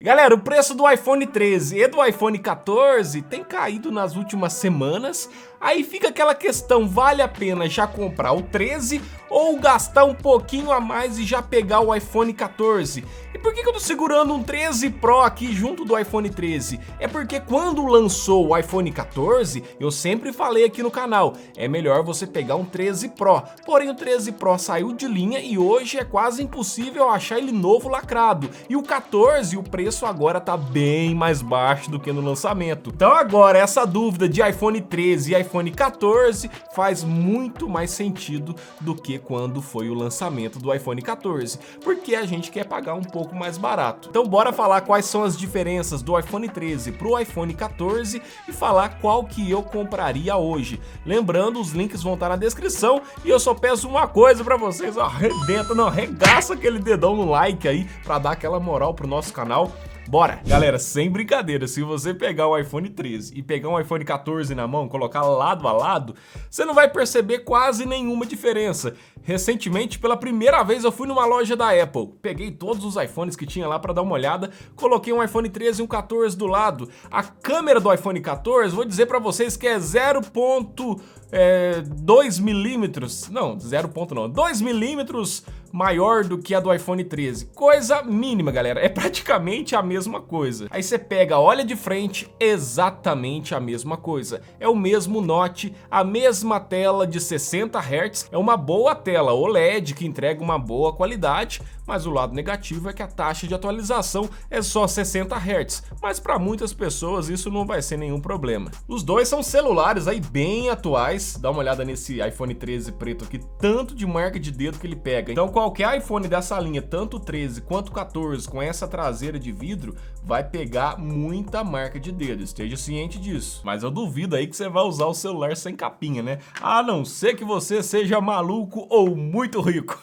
Galera, o preço do iPhone 13 e do iPhone 14 tem caído nas últimas semanas. Aí fica aquela questão, vale a pena já comprar o 13 ou gastar um pouquinho a mais e já pegar o iPhone 14? E por que eu tô segurando um 13 Pro aqui junto do iPhone 13? É porque quando lançou o iPhone 14, eu sempre falei aqui no canal, é melhor você pegar um 13 Pro. Porém o 13 Pro saiu de linha e hoje é quase impossível achar ele novo lacrado. E o 14, o preço agora tá bem mais baixo do que no lançamento. Então agora essa dúvida de iPhone 13 e iPhone 14 faz muito mais sentido do que quando foi o lançamento do iPhone 14, porque a gente quer pagar um pouco mais barato. Então bora falar quais são as diferenças do iPhone 13 pro iPhone 14 e falar qual que eu compraria hoje. Lembrando, os links vão estar na descrição e eu só peço uma coisa pra vocês, ó, arrebenta, não, arregaça aquele dedão no like aí pra dar aquela moral pro nosso canal. Bora! Galera, sem brincadeira, se você pegar o iPhone 13 e pegar um iPhone 14 na mão, colocar lado a lado, você não vai perceber quase nenhuma diferença. Recentemente, pela primeira vez, eu fui numa loja da Apple, peguei todos os iPhones que tinha lá pra dar uma olhada, coloquei um iPhone 13 e um 14 do lado. A câmera do iPhone 14, vou dizer pra vocês que é 0.2 milímetros, não, 2 milímetros maior do que a do iPhone 13. Coisa mínima, galera, é praticamente a mesma coisa. Aí você pega, olha de frente, exatamente a mesma coisa. É o mesmo Note, a mesma tela de 60 Hz, é uma boa tela OLED que entrega uma boa qualidade, mas o lado negativo é que a taxa de atualização é só 60 Hz, mas para muitas pessoas isso não vai ser nenhum problema. Os dois são celulares aí bem atuais, dá uma olhada nesse iPhone 13 preto aqui, tanto de marca de dedo que ele pega. Então qualquer iPhone dessa linha, tanto o 13 quanto o 14, com essa traseira de vidro, vai pegar muita marca de dedo, esteja ciente disso. Mas eu duvido aí que você vai usar o celular sem capinha, né? A não ser que você seja maluco ou muito rico.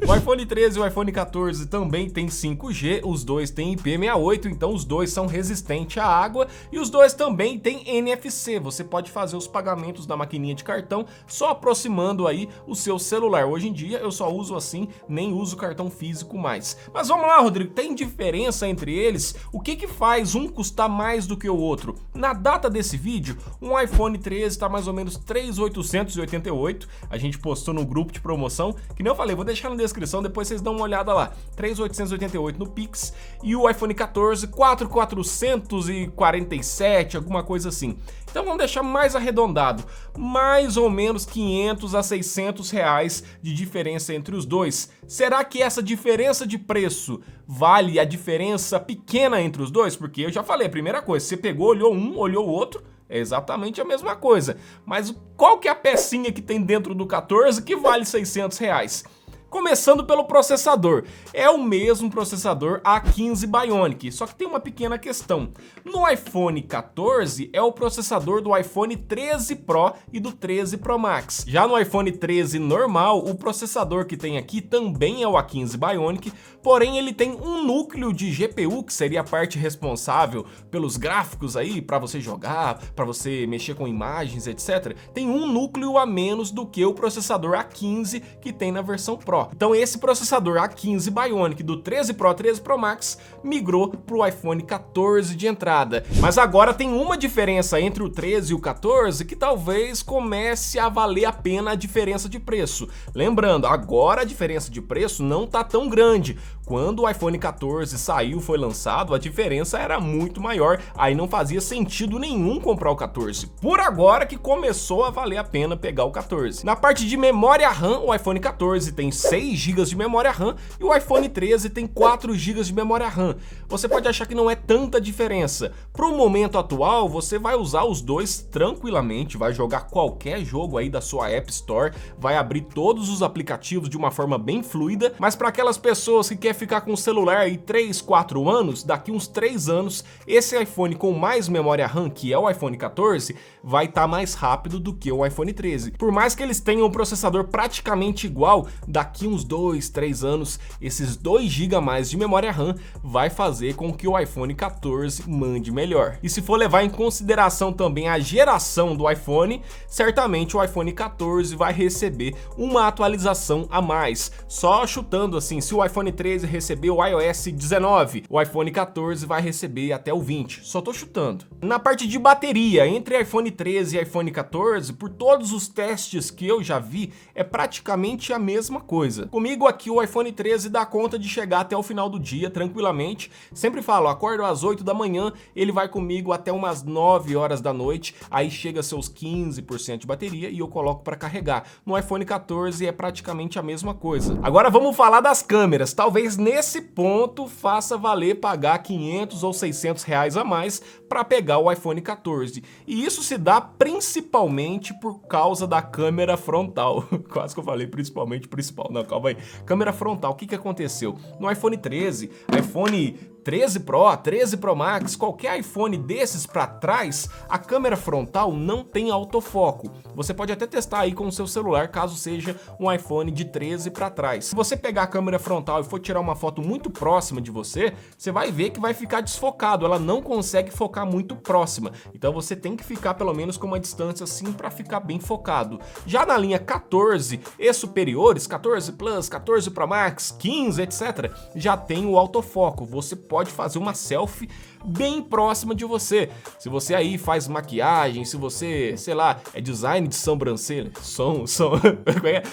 O iPhone 13 e o iPhone 14 também tem 5G, os dois têm IP68, então os dois são resistentes à água e os dois também têm NFC. Você pode fazer os pagamentos da maquininha de cartão só aproximando aí o seu celular. Hoje em dia eu só uso assim, nem uso cartão físico mais. Mas vamos lá, Rodrigo, tem diferença entre eles? O que faz um custar mais do que o outro? Na data desse vídeo, um iPhone 13 tá mais ou menos 3.888, a gente postou no grupo de promoção, que nem eu falei, vou deixar na descrição, depois vocês dão uma olhada lá, 3.888 no Pix, e o iPhone 14, 4.447, alguma coisa assim. Então vamos deixar mais arredondado, mais ou menos 500 a 600 reais de diferença entre os dois. Será que essa diferença de preço vale a diferença pequena entre os dois? Porque eu já falei, a primeira coisa, você pegou, olhou um, olhou o outro, é exatamente a mesma coisa. Mas qual que é a pecinha que tem dentro do 14 que vale 600 reais? Começando pelo processador, é o mesmo processador A15 Bionic, só que tem uma pequena questão. No iPhone 14 é o processador do iPhone 13 Pro e do 13 Pro Max. Já no iPhone 13 normal, o processador que tem aqui também é o A15 Bionic, porém ele tem um núcleo de GPU, que seria a parte responsável pelos gráficos aí, para você jogar, para você mexer com imagens, etc. Tem um núcleo a menos do que o processador A15 que tem na versão Pro. Então esse processador A15 Bionic do 13 Pro, 13 Pro Max migrou para o iPhone 14 de entrada. Mas agora tem uma diferença entre o 13 e o 14 que talvez comece a valer a pena a diferença de preço. Lembrando, agora a diferença de preço não tá tão grande. Quando o iPhone 14 saiu, foi lançado, a diferença era muito maior, aí não fazia sentido nenhum comprar o 14. Por agora que começou a valer a pena pegar o 14. Na parte de memória RAM, o iPhone 14 tem 6 GB de memória RAM e o iPhone 13 tem 4 GB de memória RAM. Você pode achar que não é tanta diferença. Para o momento atual, você vai usar os dois tranquilamente, vai jogar qualquer jogo aí da sua App Store, vai abrir todos os aplicativos de uma forma bem fluida, mas para aquelas pessoas que querem ficar com o celular aí 3, 4 anos, daqui uns 3 anos, esse iPhone com mais memória RAM, que é o iPhone 14, vai estar mais rápido do que o iPhone 13. Por mais que eles tenham um processador praticamente igual, daqui uns 2, 3 anos, esses 2 GB a mais de memória RAM vai fazer com que o iPhone 14 mande melhor. E se for levar em consideração também a geração do iPhone, certamente o iPhone 14 vai receber uma atualização a mais. Só chutando assim, se o iPhone 13 13 receber o iOS 19, o iPhone 14 vai receber até o 20, só tô chutando. Na parte de bateria, entre iPhone 13 e iPhone 14, por todos os testes que eu já vi, é praticamente a mesma coisa. Comigo aqui o iPhone 13 dá conta de chegar até o final do dia tranquilamente. Sempre falo, acordo às 8 da manhã, ele vai comigo até umas 9 horas da noite, aí chega a seus 15% de bateria e eu coloco para carregar. No iPhone 14 é praticamente a mesma coisa. Agora vamos falar das câmeras. Talvez nesse ponto faça valer pagar 500 ou 600 reais a mais para pegar o iPhone 14. E isso se dá principalmente por causa da câmera frontal. Quase que eu falei principalmente principal. Não, calma aí. Câmera frontal, o que aconteceu? No iPhone 13, iPhone 13 Pro, 13 Pro Max, qualquer iPhone desses para trás, a câmera frontal não tem autofoco. Você pode até testar aí com o seu celular, caso seja um iPhone de 13 para trás. Se você pegar a câmera frontal e for tirar uma foto muito próxima de você, você vai ver que vai ficar desfocado, ela não consegue focar muito próxima. Então você tem que ficar pelo menos com uma distância assim para ficar bem focado. Já na linha 14 e superiores, 14 Plus, 14 Pro Max, 15, etc, já tem o autofoco. Você pode fazer uma selfie bem próxima de você. Se você aí faz maquiagem, se você, sei lá, é design de sobrancelha,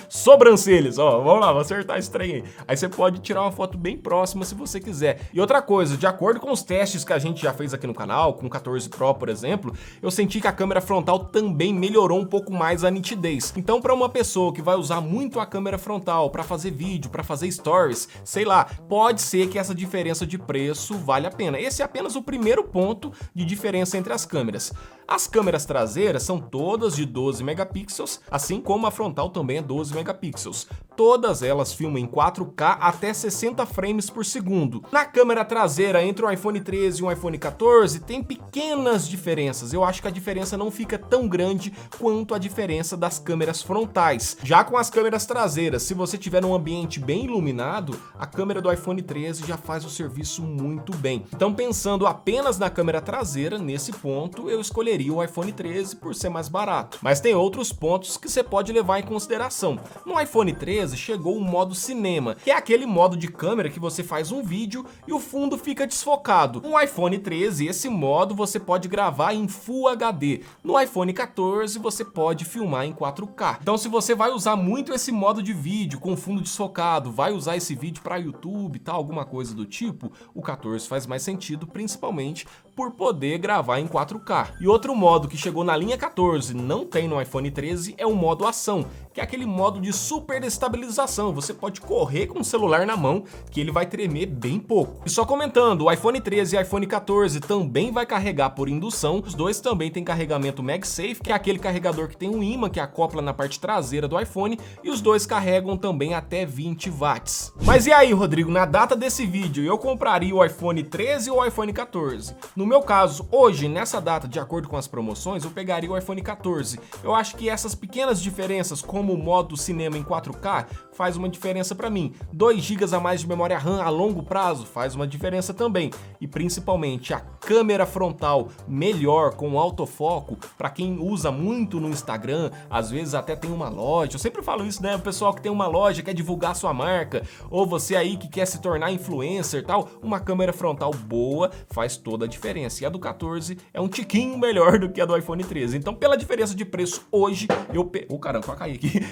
sobrancelhas, ó, vamos lá, vou acertar esse trem aí. Aí você pode tirar uma foto bem próxima se você quiser. E outra coisa, de acordo com os testes que a gente já fez aqui no canal, com o 14 Pro, por exemplo, eu senti que a câmera frontal também melhorou um pouco mais a nitidez. Então, para uma pessoa que vai usar muito a câmera frontal para fazer vídeo, para fazer stories, sei lá, pode ser que essa diferença de preço vale a pena. Esse é apenas o primeiro ponto de diferença entre as câmeras. As câmeras traseiras são todas de 12 megapixels, assim como a frontal também é 12 megapixels. Todas elas filmam em 4K até 60 frames por segundo. Na câmera traseira, entre o iPhone 13 e o iPhone 14, tem pequenas diferenças. Eu acho que a diferença não fica tão grande quanto a diferença das câmeras frontais. Já com as câmeras traseiras, se você tiver um ambiente bem iluminado, a câmera do iPhone 13 já faz o serviço muito bem. Então, pensando apenas na câmera traseira, nesse ponto, eu escolheria o iPhone 13 por ser mais barato. Mas tem outros pontos que você pode levar em consideração. No iPhone 13 chegou o modo cinema, que é aquele modo de câmera que você faz um vídeo e o fundo fica desfocado. No iPhone 13, esse modo você pode gravar em Full HD. No iPhone 14, você pode filmar em 4K. Então, se você vai usar muito esse modo de vídeo com fundo desfocado, vai usar esse vídeo para YouTube, tal, alguma coisa do tipo, o 14 faz mais sentido, principalmente por poder gravar em 4K. E outro modo que chegou na linha 14, não tem no iPhone 13, é o modo ação, que é aquele modo de super estabilização. Você pode correr com o celular na mão, que ele vai tremer bem pouco. E só comentando, o iPhone 13 e iPhone 14 também vai carregar por indução. Os dois também têm carregamento MagSafe, que é aquele carregador que tem um ímã que acopla na parte traseira do iPhone, e os dois carregam também até 20 watts. Mas e aí, Rodrigo, na data desse vídeo, eu compraria o iPhone 13 ou o iPhone 14? No meu caso, hoje, nessa data, de acordo com as promoções, eu pegaria o iPhone 14. Eu acho que essas pequenas diferenças, como o modo cinema em 4K, faz uma diferença para mim. 2 GB a mais de memória RAM a longo prazo faz uma diferença também. E principalmente a câmera frontal melhor com autofoco, para quem usa muito no Instagram, às vezes até tem uma loja. Eu sempre falo isso, né? O pessoal que tem uma loja quer divulgar sua marca, ou você aí que quer se tornar influencer, tal, uma câmera frontal boa faz toda a diferença. E a do 14 é um tiquinho melhor do que a do iPhone 13. Então, pela diferença de preço hoje,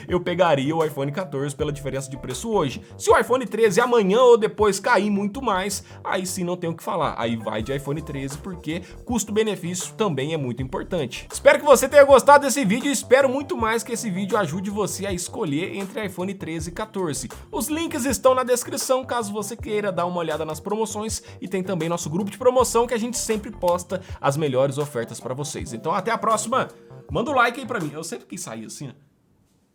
eu pegaria o iPhone 14 pela diferença de preço hoje. Se o iPhone 13 amanhã ou depois cair muito mais, aí sim não tem o que falar. Aí vai de iPhone 13, porque custo-benefício também é muito importante. Espero que você tenha gostado desse vídeo e espero muito mais que esse vídeo ajude você a escolher entre iPhone 13 e 14. Os links estão na descrição, caso você queira dar uma olhada nas promoções, e tem também nosso grupo de promoção que a gente sempre posta as melhores ofertas para vocês. Então até a próxima, manda um like aí pra mim, eu sempre quis sair assim, né?